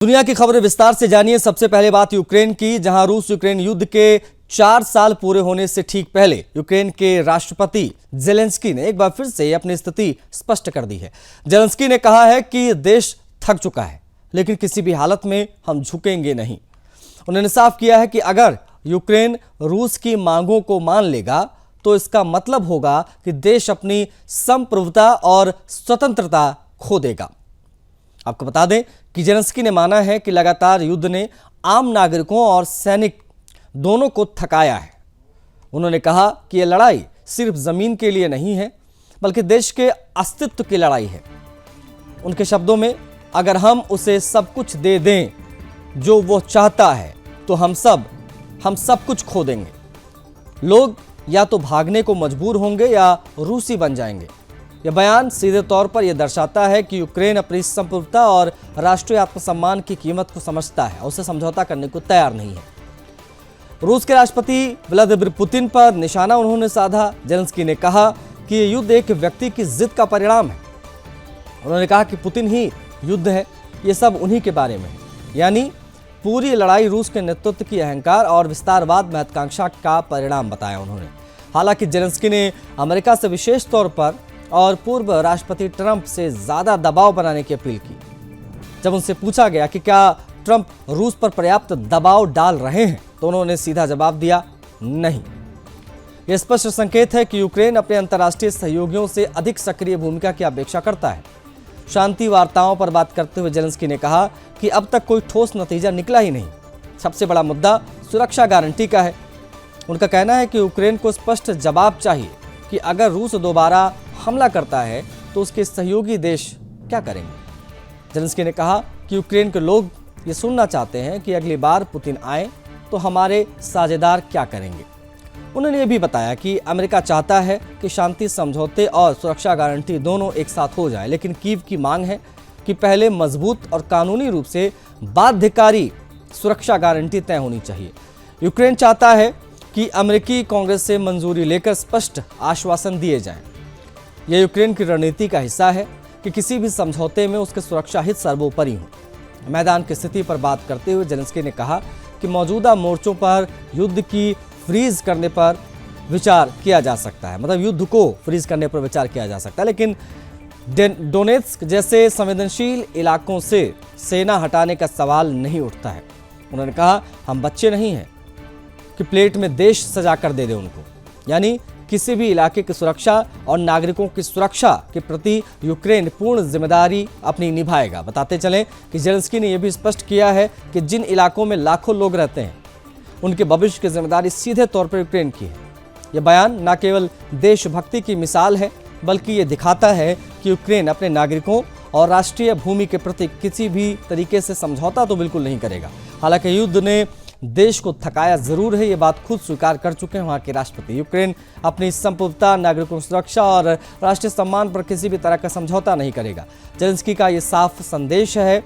दुनिया की खबरें विस्तार से जानिए। सबसे पहले बात यूक्रेन की, जहां रूस यूक्रेन युद्ध के 4 साल पूरे होने से ठीक पहले यूक्रेन के राष्ट्रपति जेलेंस्की ने एक बार फिर से अपनी स्थिति स्पष्ट कर दी है। जेलेंस्की ने कहा है कि देश थक चुका है, लेकिन किसी भी हालत में हम झुकेंगे नहीं। उन्होंने साफ किया है कि अगर यूक्रेन रूस की मांगों को मान लेगा तो इसका मतलब होगा कि देश अपनी संप्रभुता और स्वतंत्रता खो देगा। आपको बता दें कि जेलेंस्की ने माना है कि लगातार युद्ध ने आम नागरिकों और सैनिक दोनों को थकाया है। उन्होंने कहा कि यह लड़ाई सिर्फ जमीन के लिए नहीं है, बल्कि देश के अस्तित्व की लड़ाई है। उनके शब्दों में, अगर हम उसे सब कुछ दे दें जो वो चाहता है तो हम सब कुछ खो देंगे। लोग या तो भागने को मजबूर होंगे या रूसी बन जाएंगे। यह बयान सीधे तौर पर यह दर्शाता है कि यूक्रेन अपनी संप्रभुता और राष्ट्रीय आत्मसम्मान की कीमत को समझता है और उससे समझौता करने को तैयार नहीं है। रूस के राष्ट्रपति व्लादिमीर पुतिन पर निशाना उन्होंने साधा। जेलेंस्की ने कहा कि यह युद्ध एक व्यक्ति की जिद का परिणाम है। उन्होंने कहा कि पुतिन ही युद्ध है, ये सब उन्हीं के बारे में है। यानी पूरी लड़ाई रूस के नेतृत्व की अहंकार और विस्तारवाद महत्वाकांक्षा का परिणाम बताया उन्होंने। हालांकि जेलेंस्की ने अमेरिका से विशेष तौर पर और पूर्व राष्ट्रपति ट्रंप से ज्यादा दबाव बनाने की अपील की। जब उनसे पूछा गया कि क्या ट्रंप रूस पर पर्याप्त दबाव डाल रहे हैं, तो उन्होंने सीधा जवाब दिया, नहीं। यह स्पष्ट संकेत है कि यूक्रेन अपने अंतर्राष्ट्रीय सहयोगियों से अधिक सक्रिय भूमिका की अपेक्षा करता है। शांति वार्ताओं पर बात करते हुए जेलेंस्की ने कहा कि अब तक कोई ठोस नतीजा निकला ही नहीं। सबसे बड़ा मुद्दा सुरक्षा गारंटी का है। उनका कहना है कि यूक्रेन को स्पष्ट जवाब चाहिए कि अगर रूस दोबारा हमला करता है तो उसके सहयोगी देश क्या करेंगे। जेलेंस्की ने कहा कि यूक्रेन के लोग ये सुनना चाहते हैं कि अगली बार पुतिन आए तो हमारे साझेदार क्या करेंगे। उन्होंने ये भी बताया कि अमेरिका चाहता है कि शांति समझौते और सुरक्षा गारंटी दोनों एक साथ हो जाए, लेकिन कीव की मांग है कि पहले मजबूत और कानूनी रूप से बाध्यकारी सुरक्षा गारंटी तय होनी चाहिए। यूक्रेन चाहता है कि अमेरिकी कांग्रेस से मंजूरी लेकर स्पष्ट आश्वासन दिए जाएं। यह यूक्रेन की रणनीति का हिस्सा है कि किसी भी समझौते में उसके सुरक्षा हित सर्वोपरि हो। मैदान की स्थिति पर बात करते हुए जेलेंस्की ने कहा कि मौजूदा मोर्चों पर युद्ध की फ्रीज करने पर विचार किया जा सकता है, मतलब युद्ध को फ्रीज करने पर विचार किया जा सकता है, लेकिन डोनेत्स्क जैसे संवेदनशील इलाकों से सेना हटाने का सवाल नहीं उठता है। उन्होंने कहा, हम बच्चे नहीं हैं कि प्लेट में देश सजा कर दे दें उनको। यानी किसी भी इलाके की सुरक्षा और नागरिकों की सुरक्षा के प्रति यूक्रेन पूर्ण जिम्मेदारी अपनी निभाएगा। बताते चलें कि जेलेंस्की ने यह भी स्पष्ट किया है कि जिन इलाकों में लाखों लोग रहते हैं उनके भविष्य की जिम्मेदारी सीधे तौर पर यूक्रेन की है। यह बयान न केवल देशभक्ति की मिसाल है, बल्कि ये दिखाता है कि यूक्रेन अपने नागरिकों और राष्ट्रीय भूमि के प्रति किसी भी तरीके से समझौता तो बिल्कुल नहीं करेगा। हालांकि युद्ध ने देश को थकाया जरूर है, ये बात खुद स्वीकार कर चुके हैं वहां के राष्ट्रपति। यूक्रेन अपनी संप्रभुता, नागरिकों की सुरक्षा और राष्ट्रीय सम्मान पर किसी भी तरह का समझौता नहीं करेगा। जेलेंस्की का ये साफ संदेश है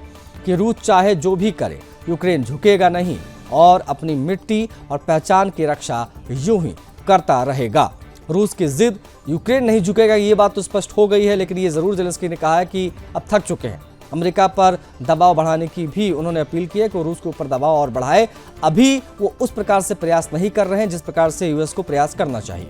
कि रूस चाहे जो भी करे, यूक्रेन झुकेगा नहीं और अपनी मिट्टी और पहचान की रक्षा यूं ही करता रहेगा। रूस की जिद, यूक्रेन नहीं झुकेगा, ये बात तो स्पष्ट हो गई है, लेकिन ये जरूर जेलेंस्की ने कहा है कि अब थक चुके हैं। अमेरिका पर दबाव बढ़ाने की भी उन्होंने अपील की है कि वो रूस के ऊपर दबाव और बढ़ाए। अभी वो उस प्रकार से प्रयास नहीं कर रहे हैं जिस प्रकार से यूएस को प्रयास करना चाहिए।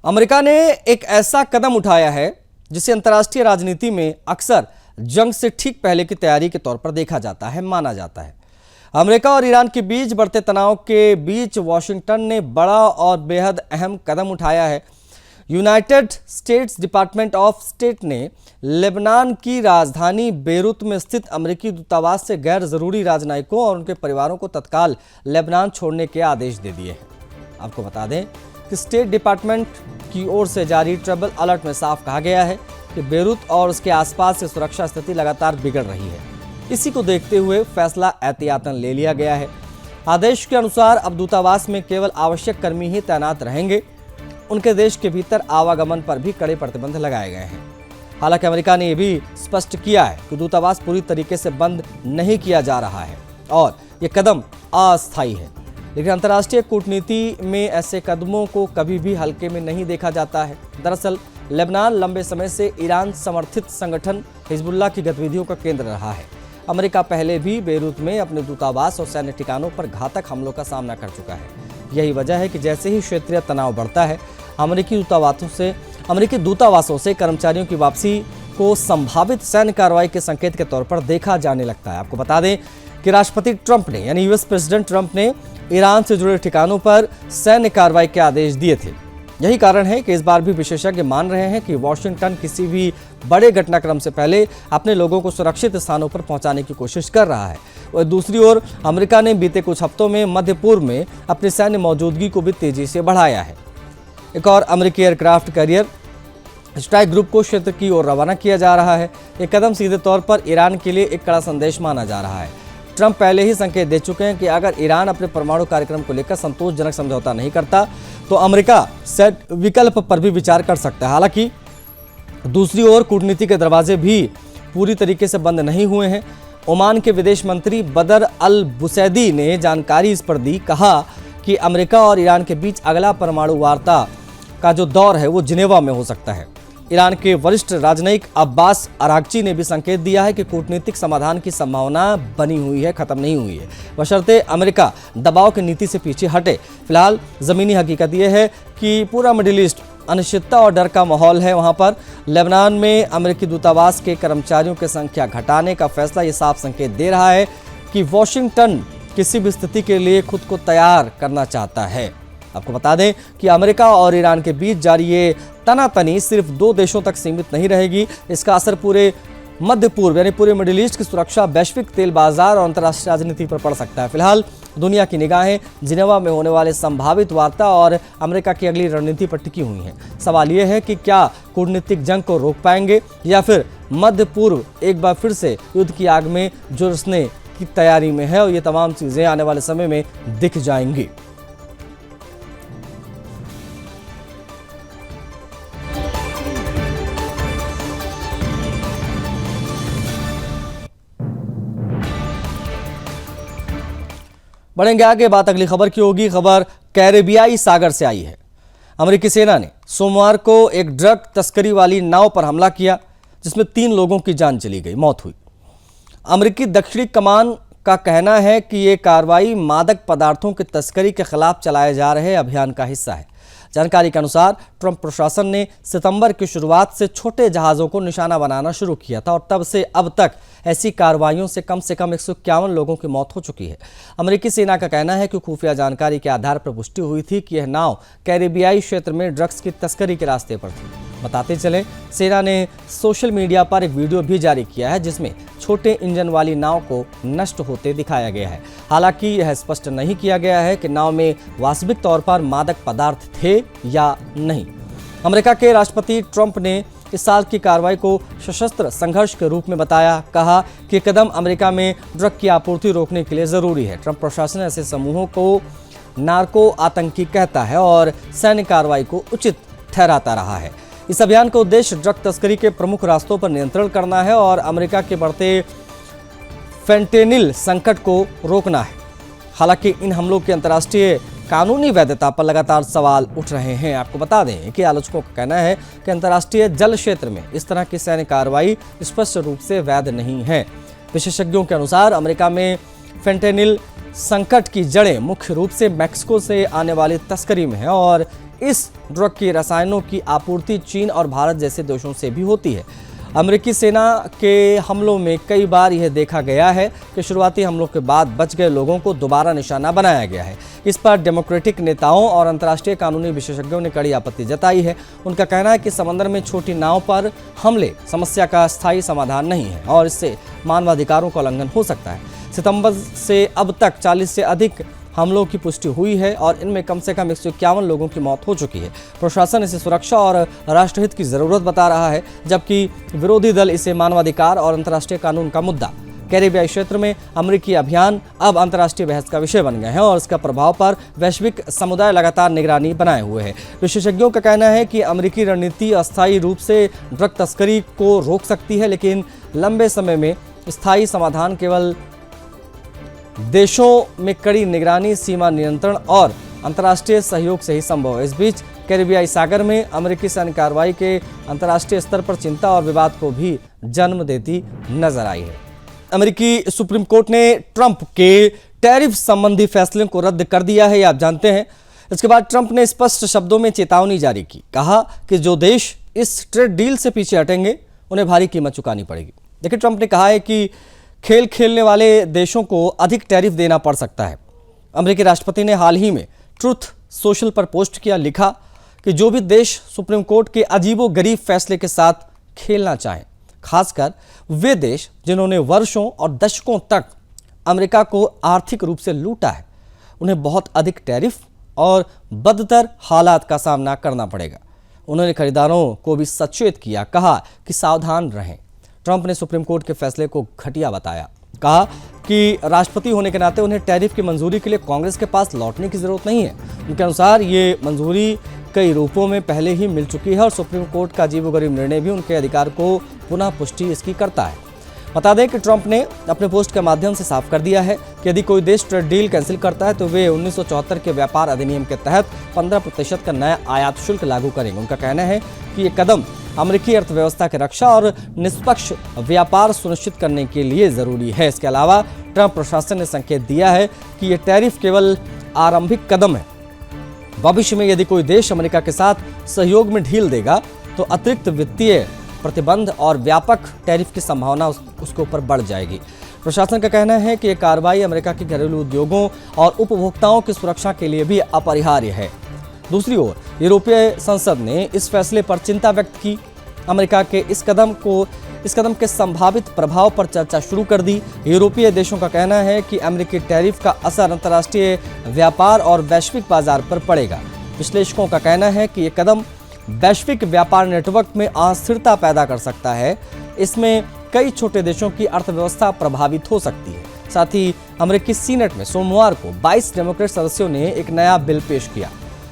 अमेरिका ने एक ऐसा कदम उठाया है जिसे अंतर्राष्ट्रीय राजनीति में अक्सर जंग से ठीक पहले की तैयारी के तौर पर देखा जाता है, माना जाता है। अमेरिका और ईरान के बीच बढ़ते तनाव के बीच वाशिंगटन ने बड़ा और बेहद अहम कदम उठाया है। United states department of state ने लेबनान की राजधानी बेरूत में स्थित अमेरिकी दूतावास से गैर जरूरी राजनयिकों और उनके परिवारों को तत्काल लेबनान छोड़ने के आदेश दे दिए हैं। आपको बता दें कि स्टेट डिपार्टमेंट की ओर से जारी ट्रबल अलर्ट में साफ कहा गया है कि बेरूत और उसके आसपास की सुरक्षा स्थिति लगातार बिगड़ रही है। इसी को देखते हुए फैसला एहतियातन ले लिया गया है। आदेश के अनुसार अब दूतावास में केवल आवश्यक कर्मी ही तैनात रहेंगे। उनके देश के भीतर आवागमन पर भी कड़े प्रतिबंध लगाए गए हैं। हालांकि अमेरिका ने यह भी स्पष्ट किया है कि दूतावास पूरी तरीके से बंद नहीं किया जा रहा है और यह कदम अस्थायी है। लेकिन अंतर्राष्ट्रीय कूटनीति में ऐसे कदमों को कभी भी हल्के में नहीं देखा जाता है। दरअसल लेबनान लंबे समय से ईरान समर्थित संगठन हिजबुल्लाह की गतिविधियों का केंद्र रहा है। अमेरिका पहले भी बेरूत में अपने दूतावास और सैन्य ठिकानों पर घातक हमलों का सामना कर चुका है। यही वजह है कि जैसे ही क्षेत्रीय तनाव बढ़ता है, अमेरिकी दूतावासों से कर्मचारियों की वापसी को संभावित सैन्य कार्रवाई के संकेत के तौर पर देखा जाने लगता है। आपको बता दें कि राष्ट्रपति ट्रंप ने यानी यूएस प्रेसिडेंट ट्रंप ने ईरान से जुड़े ठिकानों पर सैन्य कार्रवाई के आदेश दिए थे। यही कारण है कि इस बार भी विशेषज्ञ मान रहे हैं कि वॉशिंगटन किसी भी बड़े घटनाक्रम से पहले अपने लोगों को सुरक्षित स्थानों पर पहुंचाने की कोशिश कर रहा है। और दूसरी ओर अमेरिका ने बीते कुछ हफ्तों में मध्य पूर्व में अपनी सैन्य मौजूदगी को भी तेजी से बढ़ाया है। एक और अमेरिकी एयरक्राफ्ट कैरियर स्ट्राइक ग्रुप को क्षेत्र की ओर रवाना किया जा रहा है। ये कदम सीधे तौर पर ईरान के लिए एक कड़ा संदेश माना जा रहा है। ट्रंप पहले ही संकेत दे चुके हैं कि अगर ईरान अपने परमाणु कार्यक्रम को लेकर संतोषजनक समझौता नहीं करता तो अमेरिका सेट विकल्प पर भी विचार कर सकता है। हालांकि दूसरी ओर कूटनीति के दरवाजे भी पूरी तरीके से बंद नहीं हुए हैं। ओमान के विदेश मंत्री बदर अल बुसैदी ने जानकारी इस पर दी, कहा कि अमेरिका और ईरान के बीच अगला परमाणु वार्ता का जो दौर है वो जिनेवा में हो सकता है। ईरान के वरिष्ठ राजनयिक अब्बास अरागची ने भी संकेत दिया है कि कूटनीतिक समाधान की संभावना बनी हुई है, खत्म नहीं हुई है, बशर्ते अमेरिका दबाव की नीति से पीछे हटे। फिलहाल जमीनी हकीकत यह है कि पूरा मिडिल ईस्ट अनिश्चितता और डर का माहौल है। वहां पर लेबनान में अमेरिकी दूतावास के कर्मचारियों की संख्या घटाने का फैसला ये साफ संकेत दे रहा है कि वॉशिंगटन किसी भी स्थिति के लिए खुद को तैयार करना चाहता है। आपको बता दें कि अमेरिका और ईरान के बीच जारी ये तनातनी सिर्फ दो देशों तक सीमित नहीं रहेगी। इसका असर पूरे मध्य पूर्व यानी पूरे मिडिल ईस्ट की सुरक्षा, वैश्विक तेल बाजार और अंतर्राष्ट्रीय राजनीति पर पड़ सकता है। फिलहाल दुनिया की निगाहें जिनेवा में होने वाले संभावित वार्ता और अमेरिका की अगली रणनीति पर टिकी हुई हैं। सवाल यह है कि क्या कूटनीतिक जंग को रोक पाएंगे या फिर मध्य पूर्व एक बार फिर से युद्ध की आग में झुलसने की तैयारी में है, और ये तमाम चीजें आने वाले समय में दिख जाएंगी। बढ़ेंगे आगे, बात अगली खबर की होगी। खबर कैरेबियाई सागर से आई है। अमेरिकी सेना ने सोमवार को एक ड्रग तस्करी वाली नाव पर हमला किया जिसमें 3 लोगों की जान चली गई, मौत हुई। अमेरिकी दक्षिणी कमान का कहना है कि ये कार्रवाई मादक पदार्थों की तस्करी के खिलाफ चलाए जा रहे अभियान का हिस्सा है। जानकारी के अनुसार ट्रंप प्रशासन ने सितंबर की शुरुआत से छोटे जहाज़ों को निशाना बनाना शुरू किया था और तब से अब तक ऐसी कार्रवाइयों से कम 151 लोगों की मौत हो चुकी है। अमेरिकी सेना का कहना है कि खुफिया जानकारी के आधार पर पुष्टि हुई थी कि यह नाव कैरेबियाई क्षेत्र में ड्रग्स की तस्करी के रास्ते पर थी। बताते चले, सेना ने सोशल मीडिया पर एक वीडियो भी जारी किया है जिसमें छोटे इंजन वाली नाव को नष्ट होते दिखाया गया है। हालांकि यह स्पष्ट नहीं किया गया है कि नाव में वास्तविक तौर पर मादक पदार्थ थे या नहीं। अमेरिका के राष्ट्रपति ट्रंप ने इस साल की कार्रवाई को सशस्त्र संघर्ष के रूप में बताया, कहा कि कदम अमेरिका में ड्रग की आपूर्ति रोकने के लिए जरूरी है। ट्रंप प्रशासन ऐसे समूहों को नार्को आतंकी कहता है और सैन्य कार्रवाई को उचित ठहराता रहा है। इस अभियान का उद्देश्य ड्रग तस्करी के प्रमुख रास्तों पर नियंत्रण करना है और अमेरिका के बढ़ते फेंटेनिल संकट को रोकना है। हालांकि इन हमलों की अंतर्राष्ट्रीय कानूनी वैधता पर लगातार सवाल उठ रहे हैं। आपको बता दें कि आलोचकों का कहना है कि अंतर्राष्ट्रीय जल क्षेत्र में इस तरह की सैन्य कार्रवाई स्पष्ट रूप से वैध नहीं है। विशेषज्ञों के अनुसार अमेरिका में फेंटेनिल संकट की जड़ें मुख्य रूप से मैक्सिको से आने वाली तस्करी में है और इस ड्रग की रसायनों की आपूर्ति चीन और भारत जैसे देशों से भी होती है। अमेरिकी सेना के हमलों में कई बार यह देखा गया है कि शुरुआती हमलों के बाद बच गए लोगों को दोबारा निशाना बनाया गया है। इस पर डेमोक्रेटिक नेताओं और अंतर्राष्ट्रीय कानूनी विशेषज्ञों ने कड़ी आपत्ति जताई है। उनका कहना है कि समंदर में छोटी नाव पर हमले समस्या का स्थायी समाधान नहीं है और इससे मानवाधिकारों का उल्लंघन हो सकता है। सितंबर से अब तक 40 से अधिक हमलों की पुष्टि हुई है और इनमें कम से कम 151 लोगों की मौत हो चुकी है। प्रशासन इसे सुरक्षा और राष्ट्रहित की जरूरत बता रहा है, जबकि विरोधी दल इसे मानवाधिकार और अंतर्राष्ट्रीय कानून का मुद्दा। कैरेबियाई क्षेत्र में अमेरिकी अभियान अब अंतर्राष्ट्रीय बहस का विषय बन गए हैं और इसका प्रभाव पर वैश्विक समुदाय लगातार निगरानी बनाए हुए है। विशेषज्ञों का कहना है कि अमेरिकी रणनीति अस्थायी रूप से ड्रग तस्करी को रोक सकती है, लेकिन लंबे समय में स्थायी समाधान केवल देशों में कड़ी निगरानी, सीमा नियंत्रण और अंतर्राष्ट्रीय सहयोग से ही संभव है। इस बीच कैरिबियाई सागर में अमेरिकी सैन्य कार्रवाई के अंतर्राष्ट्रीय स्तर पर चिंता और विवाद को भी जन्म देती नजर आई है। अमेरिकी सुप्रीम कोर्ट ने ट्रंप के टैरिफ संबंधी फैसले को रद्द कर दिया है, ये आप जानते हैं। इसके बाद ट्रंप ने स्पष्ट शब्दों में चेतावनी जारी की, कहा कि जो देश इस ट्रेड डील से पीछे हटेंगे उन्हें भारी कीमत चुकानी पड़ेगी। देखिए, ट्रंप ने कहा है कि खेल खेलने वाले देशों को अधिक टैरिफ देना पड़ सकता है। अमेरिकी राष्ट्रपति ने हाल ही में ट्रुथ सोशल पर पोस्ट किया, लिखा कि जो भी देश सुप्रीम कोर्ट के अजीबोगरीब फैसले के साथ खेलना चाहें, खासकर वे देश जिन्होंने वर्षों और दशकों तक अमेरिका को आर्थिक रूप से लूटा है, उन्हें बहुत अधिक टैरिफ और बदतर हालात का सामना करना पड़ेगा। उन्होंने खरीदारों को भी सचेत किया, कहा कि सावधान रहें। ट्रंप ने सुप्रीम कोर्ट के फैसले को घटिया बताया, कहा कि राष्ट्रपति होने के नाते उन्हें टैरिफ की मंजूरी के लिए कांग्रेस के पास लौटने की जरूरत नहीं है। उनके अनुसार ये मंजूरी कई रूपों में पहले ही मिल चुकी है और सुप्रीम कोर्ट का अजीबोगरीब निर्णय भी उनके अधिकार को पुनः पुष्टि इसकी करता है। बता दें कि ट्रंप ने अपने पोस्ट के माध्यम से साफ कर दिया है कि यदि कोई देश ट्रेड डील कैंसिल करता है तो वे 1974 के व्यापार अधिनियम के तहत 15% का नया आयात शुल्क लागू करेंगे। उनका कहना है कि ये कदम अमेरिकी अर्थव्यवस्था की रक्षा और निष्पक्ष व्यापार सुनिश्चित करने के लिए जरूरी है। इसके अलावा ट्रंप प्रशासन ने संकेत दिया है कि ये टैरिफ केवल आरंभिक कदम है। भविष्य में यदि कोई देश अमेरिका के साथ सहयोग में ढील देगा तो अतिरिक्त वित्तीय प्रतिबंध और व्यापक टैरिफ की संभावना उसके ऊपर बढ़ जाएगी। प्रशासन का कहना है कि यह कार्रवाई अमेरिका के घरेलू उद्योगों और उपभोक्ताओं की सुरक्षा के लिए भी अपरिहार्य है। दूसरी ओर यूरोपीय संसद ने इस फैसले पर चिंता व्यक्त की। अमेरिका के इस कदम के संभावित प्रभाव पर चर्चा शुरू कर दी। यूरोपीय देशों का कहना है कि अमेरिकी टैरिफ का असर अंतर्राष्ट्रीय व्यापार और वैश्विक बाजार पर पड़ेगा। विश्लेषकों का कहना है कि यह कदम वैश्विक व्यापार नेटवर्क में अस्थिरता पैदा कर सकता है। इसमें कई छोटे देशों की अर्थव्यवस्था प्रभावित हो सकती है। साथ ही अमेरिकी सीनेट में सोमवार को 22 डेमोक्रेट सदस्यों ने एक नया बिल पेश किया।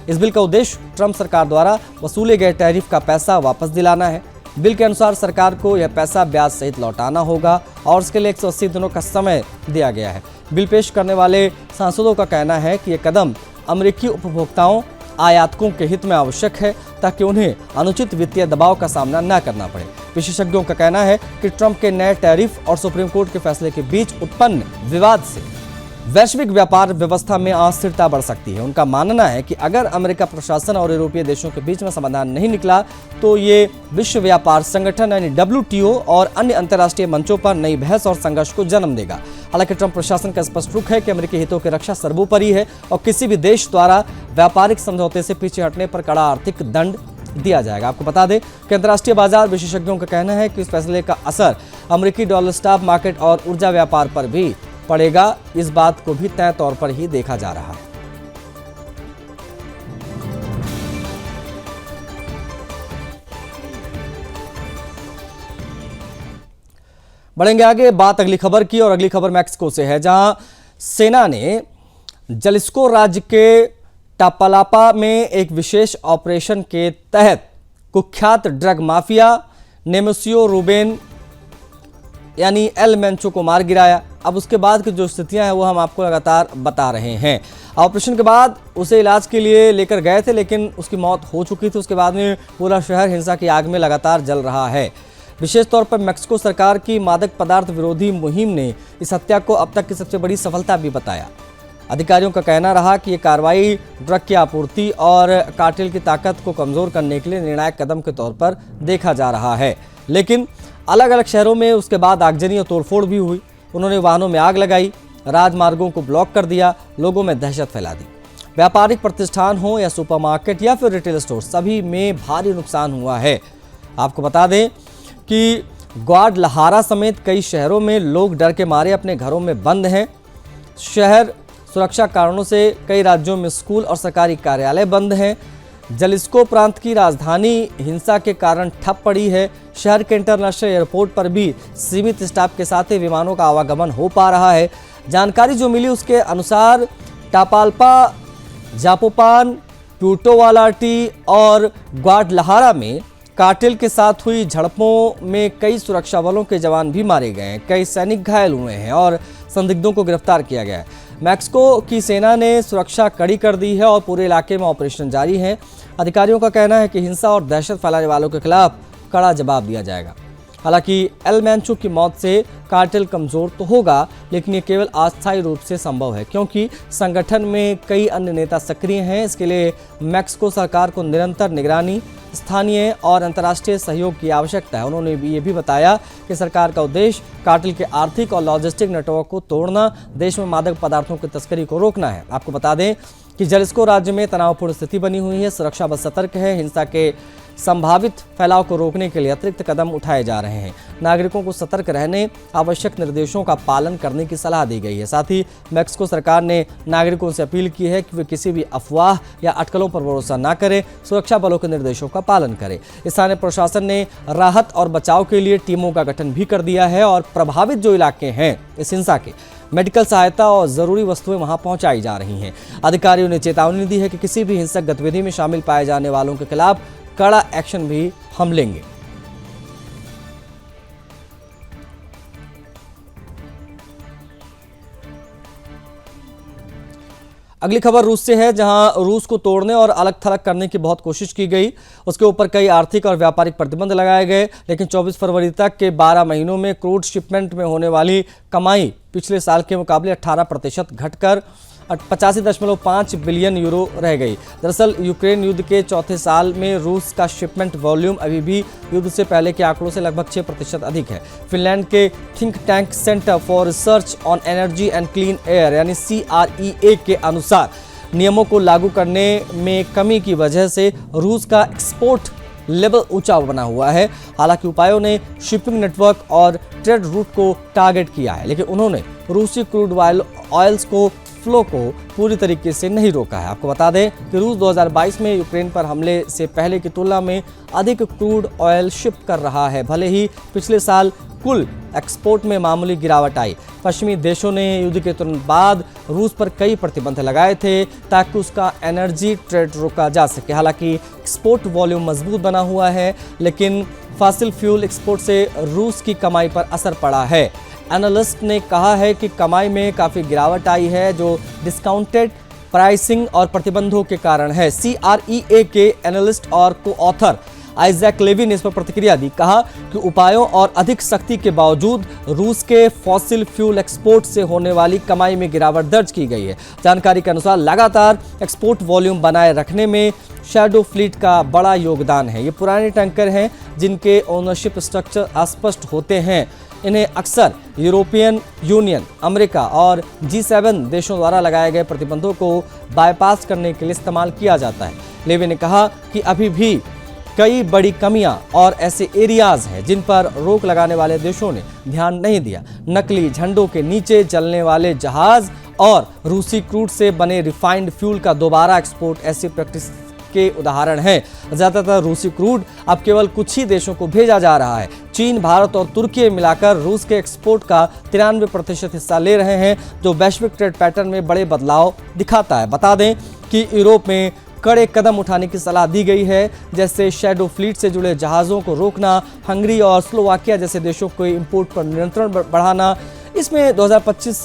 इस बिल का उद्देश्य ट्रंप सरकार द्वारा वसूले गए टैरिफ का पैसा वापस दिलाना है। बिल के अनुसार सरकार को यह पैसा ब्याज सहित लौटाना होगा और इसके लिए 180 दिनों का समय दिया गया है। बिल पेश करने वाले सांसदों का कहना है कि यह कदम अमेरिकी उपभोक्ताओं, आयातकों के हित में आवश्यक है ताकि उन्हें अनुचित वित्तीय दबाव का सामना न करना पड़े। विशेषज्ञों का कहना है कि ट्रंप के नए टैरिफ और सुप्रीम कोर्ट के फैसले के बीच उत्पन्न विवाद से वैश्विक व्यापार व्यवस्था में अस्थिरता बढ़ सकती है। उनका मानना है कि अगर अमेरिका प्रशासन और यूरोपीय देशों के बीच में समाधान नहीं निकला तो ये विश्व व्यापार संगठन यानी WTO और अन्य अंतर्राष्ट्रीय मंचों पर नई बहस और संघर्ष को जन्म देगा। हालांकि ट्रंप प्रशासन का स्पष्ट रुख है कि अमेरिकी हितों की रक्षा सर्वोपरि है और किसी भी देश द्वारा व्यापारिक समझौते से पीछे हटने पर कड़ा आर्थिक दंड दिया जाएगा। आपको बता दें कि अंतर्राष्ट्रीय बाजार विशेषज्ञों का कहना है कि इस फैसले का असर अमेरिकी डॉलर स्टॉक मार्केट और ऊर्जा व्यापार पर भी पड़ेगा। इस बात को भी तय तौर पर ही देखा जा रहा है। बढ़ेंगे आगे, बात अगली खबर की और अगली खबर मैक्सिको से है, जहां सेना ने जलिस्को राज्य के टापालापा में एक विशेष ऑपरेशन के तहत कुख्यात ड्रग माफिया नेमेसियो रूबेन यानी एल मेंचो को मार गिराया। अब उसके बाद की जो स्थितियां हैं वो हम आपको लगातार बता रहे हैं। ऑपरेशन के बाद उसे इलाज के लिए लेकर गए थे, लेकिन उसकी मौत हो चुकी थी। उसके बाद में पूरा शहर हिंसा की आग में लगातार जल रहा है। विशेष तौर पर मैक्सिको सरकार की मादक पदार्थ विरोधी मुहिम ने इस हत्या को अब तक की सबसे बड़ी सफलता भी बताया। अधिकारियों का कहना रहा कि ये कार्रवाई ड्रग की आपूर्ति और कार्टेल की ताकत को कमजोर करने के लिए निर्णायक कदम के तौर पर देखा जा रहा है। लेकिन अलग अलग शहरों में उसके बाद आगजनी और तोड़फोड़ भी हुई। उन्होंने वाहनों में आग लगाई, राजमार्गों को ब्लॉक कर दिया, लोगों में दहशत फैला दी। व्यापारिक प्रतिष्ठान हो या सुपरमार्केट या फिर रिटेल स्टोर, सभी में भारी नुकसान हुआ है। आपको बता दें कि ग्वाडलहारा समेत कई शहरों में लोग डर के मारे अपने घरों में बंद हैं। शहर सुरक्षा कारणों से कई राज्यों में स्कूल और सरकारी कार्यालय बंद हैं। जलिस्को प्रांत की राजधानी हिंसा के कारण ठप पड़ी है। शहर के इंटरनेशनल एयरपोर्ट पर भी सीमित स्टाफ के साथ ही विमानों का आवागमन हो पा रहा है। जानकारी जो मिली उसके अनुसार टापालपा, जापोपान, प्यूटोवालाटी और ग्वाडलहारा में कार्टेल के साथ हुई झड़पों में कई सुरक्षा बलों के जवान भी मारे गए हैं, कई सैनिक घायल हुए हैं और संदिग्धों को गिरफ्तार किया गया है। मैक्सिको की सेना ने सुरक्षा कड़ी कर दी है और पूरे इलाके में ऑपरेशन जारी है। अधिकारियों का कहना है कि हिंसा और दहशत फैलाने वालों के खिलाफ कड़ा जवाब दिया जाएगा। हालांकि एल मैंचो की मौत से कार्टेल कमजोर तो होगा, लेकिन ये केवल अस्थायी रूप से संभव है क्योंकि संगठन में कई अन्य नेता सक्रिय हैं। इसके लिए मैक्सिको सरकार को निरंतर निगरानी, स्थानीय और अंतर्राष्ट्रीय सहयोग की आवश्यकता है। उन्होंने ये भी बताया कि सरकार का उद्देश्य कार्टेल के आर्थिक और लॉजिस्टिक नेटवर्क को तोड़ना, देश में मादक पदार्थों की तस्करी को रोकना है। आपको बता दें कि जलिस्को राज्य में तनावपूर्ण स्थिति बनी हुई है। सुरक्षा बल सतर्क है। हिंसा के संभावित फैलाव को रोकने के लिए अतिरिक्त कदम उठाए जा रहे हैं। नागरिकों को सतर्क रहने, आवश्यक निर्देशों का पालन करने की सलाह दी गई है। साथ ही मैक्सिको सरकार ने नागरिकों से अपील की है कि वे किसी भी अफवाह या अटकलों पर भरोसा न करें, सुरक्षा बलों के निर्देशों का पालन करें। स्थानीय प्रशासन ने राहत और बचाव के लिए टीमों का गठन भी कर दिया है और प्रभावित जो इलाके हैं इस हिंसा के, मेडिकल सहायता और जरूरी वस्तुएं वहां पहुंचाई जा रही हैं। अधिकारियों ने चेतावनी दी है कि किसी भी हिंसक गतिविधि में शामिल पाए जाने वालों के खिलाफ कड़ा एक्शन भी हम लेंगे। अगली खबर रूस से है, जहां रूस को तोड़ने और अलग थलग करने की बहुत कोशिश की गई। उसके ऊपर कई आर्थिक और व्यापारिक प्रतिबंध लगाए गए, लेकिन 24 फरवरी तक के 12 महीनों में क्रूड शिपमेंट में होने वाली कमाई पिछले साल के मुकाबले 18% घटकर 85.5 बिलियन यूरो रह गई। दरअसल यूक्रेन युद्ध के चौथे साल में रूस का शिपमेंट वॉल्यूम अभी भी युद्ध से पहले के आंकड़ों से लगभग 6% अधिक है। फिनलैंड के think tank centre for research on energy and clean air यानी CREA के अनुसार नियमों को लागू करने में कमी की वजह से रूस का एक्सपोर्ट लेवल ऊंचा बना हुआ है। हालांकि उपायों ने शिपिंग नेटवर्क और ट्रेड रूट को टारगेट किया है, लेकिन उन्होंने रूसी क्रूड ऑयल्स को फ्लो को पूरी तरीके से नहीं रोका है। आपको बता दें कि रूस 2022 में यूक्रेन पर हमले से पहले की तुलना में अधिक क्रूड ऑयल शिप कर रहा है। भले ही पिछले साल कुल एक्सपोर्ट में मामूली गिरावट आई, पश्चिमी देशों ने युद्ध के तुरंत बाद रूस पर कई प्रतिबंध लगाए थे ताकि उसका एनर्जी ट्रेड रोका जा सके। हालांकि एक्सपोर्ट वॉल्यूम मजबूत बना हुआ है, लेकिन फॉसिल फ्यूल एक्सपोर्ट से रूस की कमाई पर असर पड़ा है। एनालिस्ट ने कहा है कि कमाई में काफ़ी गिरावट आई है, जो डिस्काउंटेड प्राइसिंग और प्रतिबंधों के कारण है। CREA के एनालिस्ट और को ऑथर आइजैक लेवी ने इस पर प्रतिक्रिया दी। कहा कि उपायों और अधिक सख्ती के बावजूद रूस के फॉसिल फ्यूल एक्सपोर्ट से होने वाली कमाई में गिरावट दर्ज की गई है। जानकारी के अनुसार लगातार एक्सपोर्ट वॉल्यूम बनाए रखने में शैडो फ्लीट का बड़ा योगदान है। ये पुराने टैंकर हैं जिनके ओनरशिप स्ट्रक्चर अस्पष्ट होते हैं। इन्हें अक्सर यूरोपियन यूनियन, अमेरिका और G7 देशों द्वारा लगाए गए प्रतिबंधों को बाईपास करने के लिए इस्तेमाल किया जाता है। लेवी ने कहा कि अभी भी कई बड़ी कमियां और ऐसे एरियाज हैं जिन पर रोक लगाने वाले देशों ने ध्यान नहीं दिया। नकली झंडों के नीचे चलने वाले जहाज और रूसी क्रूड से बने रिफाइंड फ्यूल का दोबारा एक्सपोर्ट ऐसी प्रैक्टिस के उदाहरण हैं। ज़्यादातर रूसी क्रूड अब केवल कुछ ही देशों को भेजा जा रहा है। चीन, भारत और तुर्की मिलाकर रूस के एक्सपोर्ट का 93% हिस्सा ले रहे हैं, जो वैश्विक ट्रेड पैटर्न में बड़े बदलाव दिखाता है। बता दें कि यूरोप में कड़े कदम उठाने की सलाह दी गई है, जैसे शैडो फ्लीट से जुड़े जहाज़ों को रोकना, हंगरी और स्लोवाकिया जैसे देशों को इंपोर्ट पर नियंत्रण बढ़ाना। इसमें 2025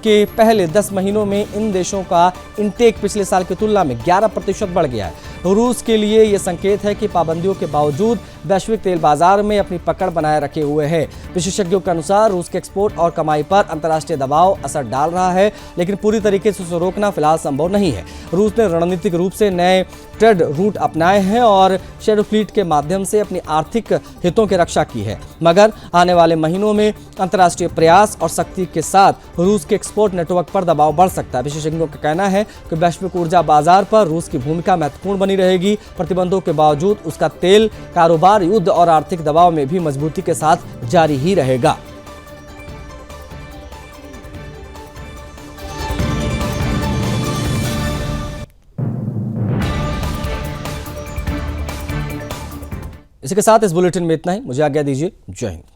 के पहले 10 महीनों में इन देशों का इंटेक पिछले साल की तुलना में 11% बढ़ गया है। रूस के लिए यह संकेत है कि पाबंदियों के बावजूद वैश्विक तेल बाजार में अपनी पकड़ बनाए रखे हुए है। विशेषज्ञों के अनुसार रूस के एक्सपोर्ट और कमाई पर अंतर्राष्ट्रीय दबाव असर डाल रहा है, लेकिन पूरी तरीके से उसे रोकना फिलहाल संभव नहीं है। रूस ने रणनीतिक रूप से नए ट्रेड रूट अपनाए हैं और शैडो फ्लीट के माध्यम से अपनी आर्थिक हितों की रक्षा की है, मगर आने वाले महीनों में अंतर्राष्ट्रीय प्रयास और सख्ती के साथ रूस के एक्सपोर्ट नेटवर्क पर दबाव बढ़ सकता है। विशेषज्ञों का कहना है कि वैश्विक ऊर्जा बाजार पर रूस की भूमिका महत्वपूर्ण बनी रहेगी। प्रतिबंधों के बावजूद उसका तेल कारोबार युद्ध और आर्थिक दबाव में भी मजबूती के साथ जारी ही रहेगा। इसी के साथ इस बुलेटिन में इतना ही। मुझे आज्ञा दीजिए। जय हिंद।